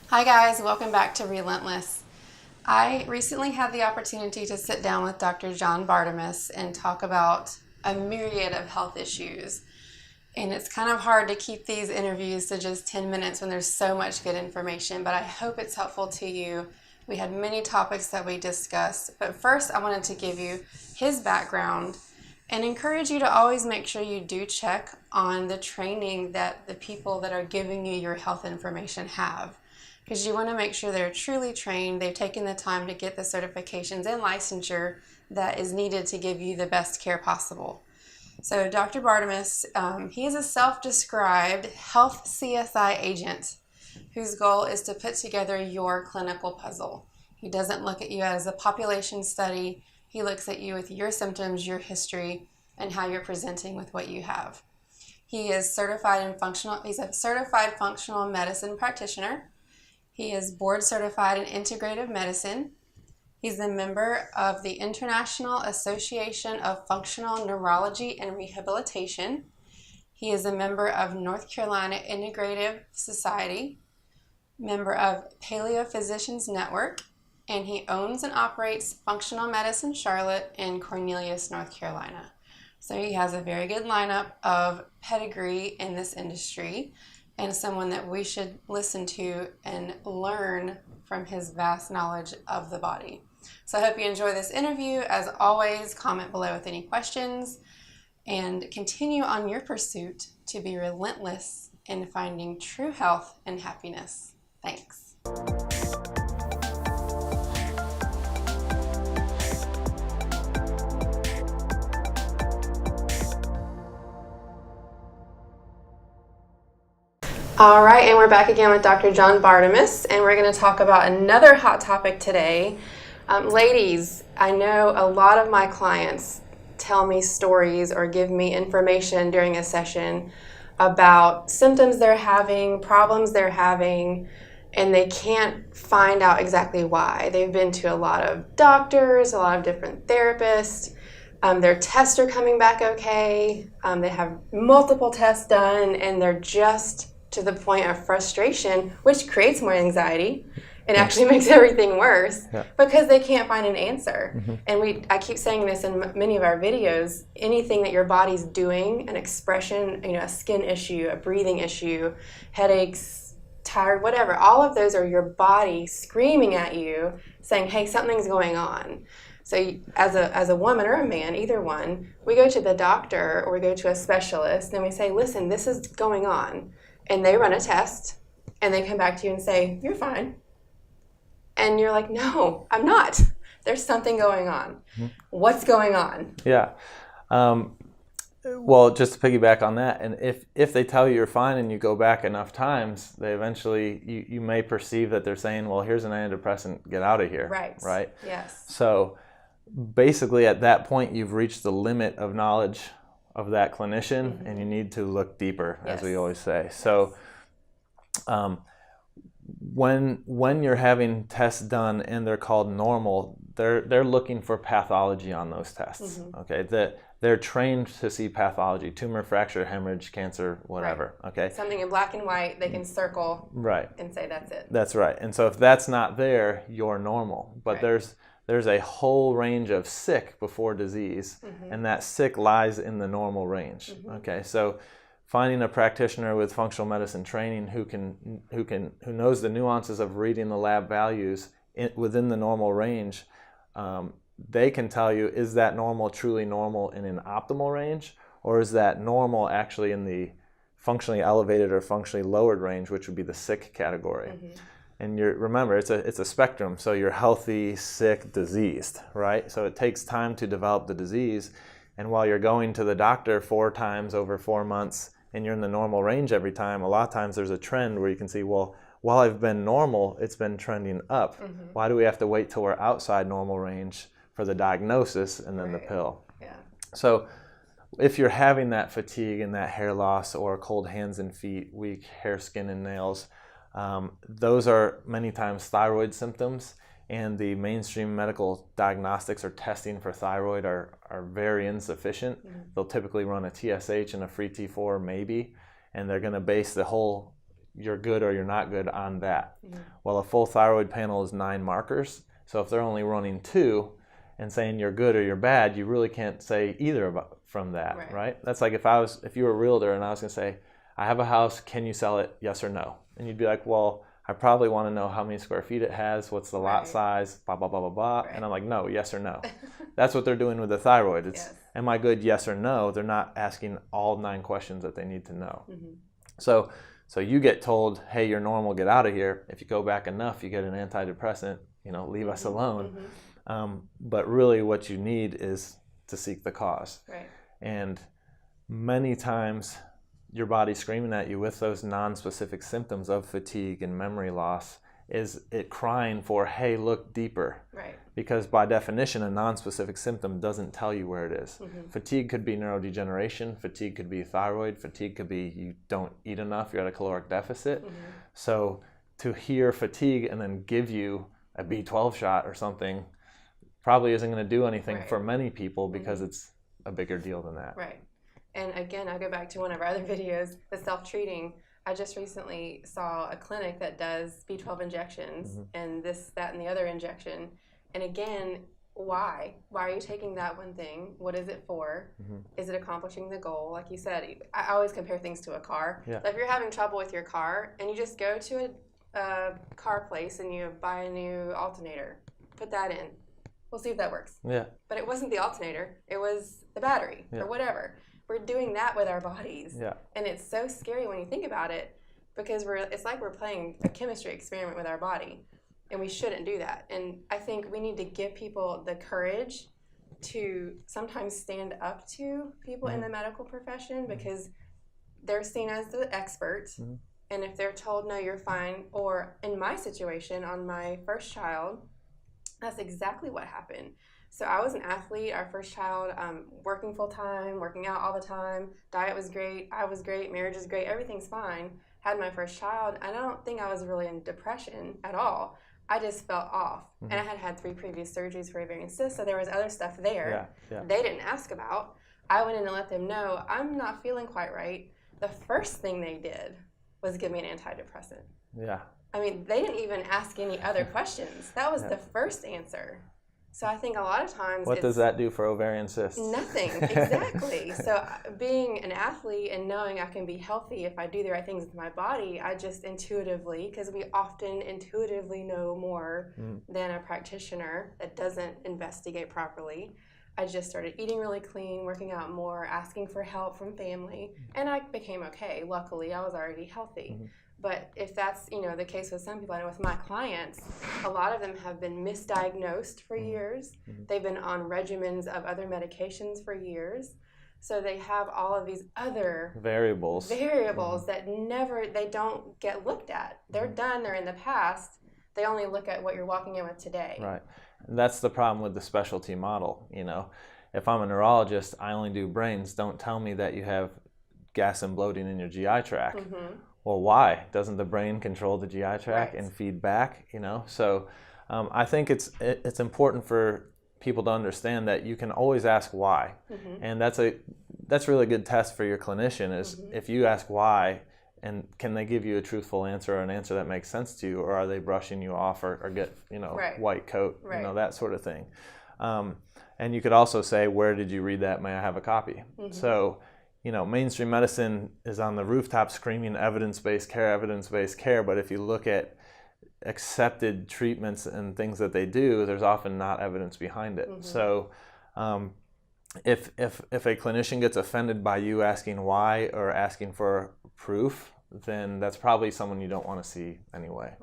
Hi guys, welcome back to Relentless. I recently had the opportunity to sit down with Dr. John Bartemus and talk about a myriad of health issues. And it's kind of hard to keep these interviews to just 10 minutes when there's so much good information, but I hope it's helpful to you. We had many topics that we discussed, but first I wanted to give you his background and encourage you to always make sure you do check on the training that the people that are giving you your health information have. Because you want to make sure they're truly trained, they've taken the time to get the certifications and licensure that is needed to give you the best care possible. So Dr. Bartemus, he is a self-described health CSI agent whose goal is to put together your clinical puzzle. He doesn't look at you as a population study. He looks at you with your symptoms, your history, and how you're presenting with what you have. He is certified in he's a certified functional medicine practitioner. He is board certified in integrative medicine. He's a member of the International Association of Functional Neurology and Rehabilitation. He is a member of North Carolina Integrative Society, member of Paleo Physicians Network, and he owns and operates Functional Medicine Charlotte in Cornelius, North Carolina. So he has a very good lineup of pedigree in this industry, and someone that we should listen to and learn from his vast knowledge of the body. So I hope you enjoy this interview. As always, comment below with any questions and continue on your pursuit to be relentless in finding true health and happiness. Thanks. All right, and we're back again with Dr. John Bartemus, and we're going to talk about another hot topic today. Ladies, I know a lot of my clients tell me stories or give me information during a session about symptoms they're having, problems they're having, and they can't find out exactly why. They've been to a lot of doctors, a lot of different therapists. Their tests are coming back okay. They have multiple tests done, and they're just to the point of frustration, which creates more anxiety and actually makes everything worse because they can't find an answer. Mm-hmm. And I keep saying this in many of our videos, anything that your body's doing, an expression, a skin issue, a breathing issue, headaches, tired, whatever, all of those are your body screaming at you saying, hey, something's going on. So as a woman or a man, either one, we go to the doctor or we go to a specialist and we say, listen, this is going on. And they run a test, and they come back to you and say, you're fine. And you're like, no, I'm not. There's something going on. Mm-hmm. What's going on? Yeah. Well, just to piggyback on that, and if they tell you you're fine and you go back enough times, they eventually, you may perceive that they're saying, well, here's an antidepressant, get out of here. Right? Yes. So basically at that point, you've reached the limit of knowledge of that clinician, mm-hmm. and you need to look deeper, as we always say. So when you're having tests done and they're called normal, they're looking for pathology on those tests. Mm-hmm. Okay, they're trained to see pathology, tumor, fracture, hemorrhage, cancer, whatever. Right. Okay, something in black and white they can circle and say that's it. That's right. And so if that's not there, you're normal. But there's a whole range of sick before disease, mm-hmm. and that sick lies in the normal range. Mm-hmm. Okay, so finding a practitioner with functional medicine training who knows the nuances of reading the lab values within the normal range, they can tell you, is that normal truly normal in an optimal range, or is that normal actually in the functionally elevated or functionally lowered range, which would be the sick category. Mm-hmm. And remember, it's a spectrum. So you're healthy, sick, diseased, right? So it takes time to develop the disease. And while you're going to the doctor 4 times over 4 months and you're in the normal range every time, a lot of times there's a trend where you can see, well, while I've been normal, it's been trending up. Mm-hmm. Why do we have to wait till we're outside normal range for the diagnosis and then the pill? Yeah. So if you're having that fatigue and that hair loss or cold hands and feet, weak hair, skin, and nails, those are many times thyroid symptoms, and the mainstream medical diagnostics or testing for thyroid are very insufficient. Mm-hmm. They'll typically run a TSH and a free T4 maybe, and they're going to base the whole you're good or you're not good on that. Well, a full thyroid panel is 9 markers. So if they're only running 2 and saying you're good or you're bad, you really can't say either from that, right? That's like if you were a realtor and I was going to say, I have a house, can you sell it? Yes or no? And you'd be like, well, I probably want to know how many square feet it has, what's the lot size, blah, blah, blah, blah, blah. And I'm like, no, yes or no. That's what they're doing with the thyroid. It's, am I good, yes or no? They're not asking all 9 questions that they need to know. So you get told, hey, you're normal, get out of here. If you go back enough, you get an antidepressant, leave us alone. But really what you need is to seek the cause. And many times your body screaming at you with those non-specific symptoms of fatigue and memory loss is it crying for, hey, look deeper. Because by definition, a non-specific symptom doesn't tell you where it is. Fatigue could be neurodegeneration, fatigue could be thyroid, fatigue could be you don't eat enough, you're at a caloric deficit. So to hear fatigue and then give you a B12 shot or something probably isn't going to do anything for many people because it's a bigger deal than that. And again, I'll go back to one of our other videos, the self-treating. I just recently saw a clinic that does B12 injections and this, that, and the other injection. And again, why? Why are you taking that one thing? What is it for? Is it accomplishing the goal? Like you said, I always compare things to a car. So if you're having trouble with your car and you just go to a car place and you buy a new alternator, put that in. We'll see if that works. But it wasn't the alternator. It was the battery or whatever. We're doing that with our bodies. And it's so scary when you think about it because it's like we're playing a chemistry experiment with our body. And we shouldn't do that. And I think we need to give people the courage to sometimes stand up to people in the medical profession because they're seen as the experts. And if they're told, no, you're fine, or in my situation, on my first child, that's exactly what happened. So I was an athlete, our first child, working full-time, working out all the time. Diet was great, I was great, marriage is great, everything's fine. Had my first child, and I don't think I was really in depression at all. I just felt off. And I had 3 previous surgeries for ovarian cysts, so there was other stuff there they didn't ask about. I went in and let them know, I'm not feeling quite right. The first thing they did was give me an antidepressant. I mean, they didn't even ask any other questions. That was the first answer. So I think a lot of times what does that do for ovarian cysts? Nothing, exactly. So being an athlete and knowing I can be healthy if I do the right things with my body, I just intuitively, because we often intuitively know more than a practitioner that doesn't investigate properly, I just started eating really clean, working out more, asking for help from family, and I became okay. Luckily, I was already healthy. But if that's, the case with some people, I know with my clients, a lot of them have been misdiagnosed for years. They've been on regimens of other medications for years. So they have all of these other variables that they don't get looked at. They're done, they're in the past. They only look at what you're walking in with today. Right. And that's the problem with the specialty model. If I'm a neurologist, I only do brains. Don't tell me that you have gas and bloating in your GI tract. Well, why? Doesn't the brain control the GI tract and feed back? So I think it's important for people to understand that you can always ask why, and that's really a good test for your clinician is if you ask why, and can they give you a truthful answer or an answer that makes sense to you, or are they brushing you off or get white coat, that sort of thing. And you could also say, where did you read that? May I have a copy? So. Mainstream medicine is on the rooftop screaming evidence-based care, but if you look at accepted treatments and things that they do, there's often not evidence behind it. So if a clinician gets offended by you asking why or asking for proof, then that's probably someone you don't want to see anyway.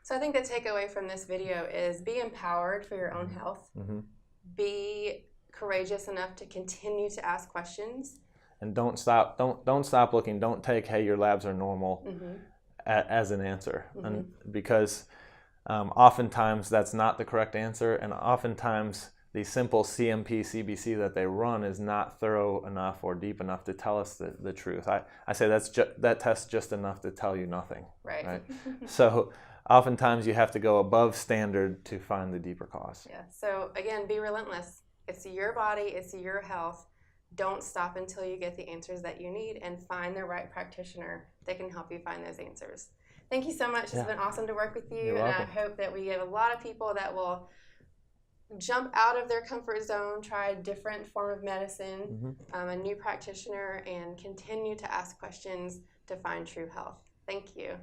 So I think the takeaway from this video is be empowered for your own health. Be courageous enough to continue to ask questions. And don't stop looking. Don't take, hey, your labs are normal as an answer. And because oftentimes that's not the correct answer. And oftentimes the simple CMP, CBC that they run is not thorough enough or deep enough to tell us the truth. I say that test's just enough to tell you nothing. Right? So oftentimes you have to go above standard to find the deeper cause. So again, be relentless. It's your body. It's your health. don't stop until you get the answers that you need, and find the right practitioner that can help you find those answers. Thank you so much. It's been awesome to work with you. You're and welcome. I hope that we get a lot of people that will jump out of their comfort zone, try a different form of medicine, a new practitioner, and continue to ask questions to find true health. Thank you.